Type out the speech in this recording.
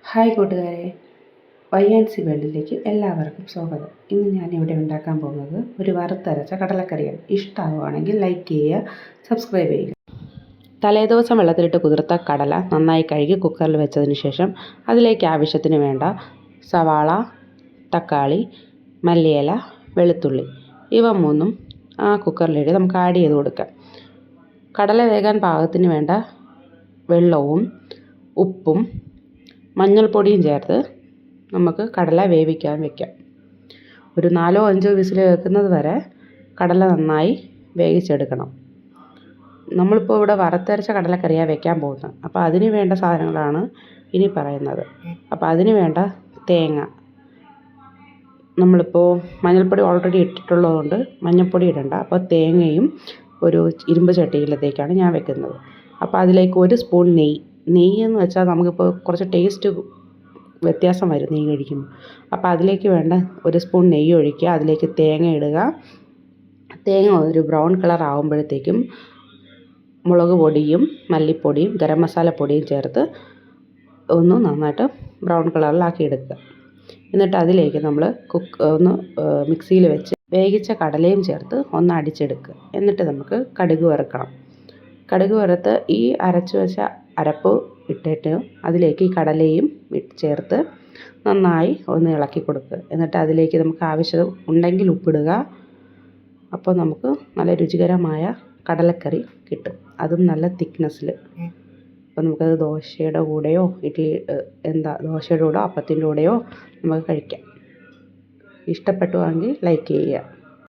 Hi കൂട്ടുകാരെ, വൈ&സി വേൾഡിലേക്ക് എല്ലാവർക്കും സ്വാഗതം. ഇന്ന് ഞാനിവിടെ ഉണ്ടാക്കാൻ പോകുന്നത് ഒരു വറുത്തരച്ച കടലക്കറിയാണ്. ഇഷ്ടമാവുകയാണെങ്കിൽ ലൈക്ക് ചെയ്യുക, സബ്സ്ക്രൈബ് ചെയ്യുക. തലേദിവസം വെള്ളത്തിലിട്ട് കുതിർത്ത കടല നന്നായി കഴുകി കുക്കറിൽ വെച്ചതിന് ശേഷം അതിലേക്ക് ആവശ്യത്തിന് വേണ്ട സവാള, തക്കാളി, മല്ലിയില, വെളുത്തുള്ളി ഇവ മൂന്നും കുക്കറിലിട്ട് നമുക്ക് ആഡ് ചെയ്ത് കൊടുക്കാം. കടല വേകാൻ പാകത്തിന് വേണ്ട വെള്ളവും ഉപ്പും മഞ്ഞൾപ്പൊടിയും ചേർത്ത് നമുക്ക് കടല വേവിക്കാൻ വയ്ക്കാം. ഒരു 4-5 വിസിൽ കേൾക്കുന്നത് വരെ കടല നന്നായി വേവിച്ചെടുക്കണം. നമ്മളിപ്പോൾ ഇവിടെ വറുത്തരച്ച കടലക്കറിയാണ് വെക്കാൻ പോകുന്നത്. അപ്പോൾ അതിന് വേണ്ട സാധനങ്ങളാണ് ഇനി പറയുന്നത്. അപ്പോൾ അതിന് വേണ്ട തേങ്ങ, നമ്മളിപ്പോൾ മഞ്ഞൾപ്പൊടി ഓൾറെഡി ഇട്ടിട്ടുള്ളതുകൊണ്ട് മഞ്ഞൾപ്പൊടി ഇടണ്ട. അപ്പോൾ തേങ്ങയും ഒരു ഇരുമ്പ് ചട്ടിയിലത്തേക്കാണ് ഞാൻ വെക്കുന്നത്. അപ്പോൾ അതിലേക്ക് 1 സ്പൂൺ നെയ്യ് എന്ന് വെച്ചാൽ നമുക്കിപ്പോൾ കുറച്ച് ടേസ്റ്റ് വ്യത്യാസം വരും നെയ്യ് കഴിക്കുമ്പോൾ. അപ്പോൾ അതിലേക്ക് വേണ്ട 1 സ്പൂൺ നെയ്യ് ഒഴിക്കുക. അതിലേക്ക് തേങ്ങ ഇടുക. തേങ്ങ ഒരു ബ്രൗൺ കളർ ആകുമ്പോഴത്തേക്കും മുളക് പൊടിയും മല്ലിപ്പൊടിയും ഗരം മസാല പൊടിയും ചേർത്ത് ഒന്ന് നന്നായിട്ട് ബ്രൗൺ കളറിലാക്കി എടുക്കുക. എന്നിട്ട് അതിലേക്ക് നമ്മൾ മിക്സിയിൽ വെച്ച് വേവിച്ച കടലയും ചേർത്ത് ഒന്ന് അടിച്ചെടുക്കുക. എന്നിട്ട് നമുക്ക് കടുക് വറുക്കണം. കടുക് വറുത്ത് ഈ അരച്ച് വെച്ച അരപ്പ് ഇട്ടിട്ട് അതിലേക്ക് ഈ കടലയും ചേർത്ത് നന്നായി ഒന്ന് ഇളക്കി കൊടുക്കുക. എന്നിട്ട് അതിലേക്ക് നമുക്ക് ആവശ്യം ഉണ്ടെങ്കിൽ ഉപ്പിടുക. അപ്പോൾ നമുക്ക് നല്ല രുചികരമായ കടലക്കറി കിട്ടും, അതും നല്ല തിക്നെസ്സിൽ. അപ്പോൾ നമുക്കത് ദോശയുടെ കൂടെയോ ദോശയുടെ കൂടെയോ അപ്പത്തിൻ്റെ കൂടെയോ നമുക്ക് കഴിക്കാം. ഇഷ്ടപ്പെട്ടുവെങ്കിൽ ലൈക്ക് ചെയ്യുക.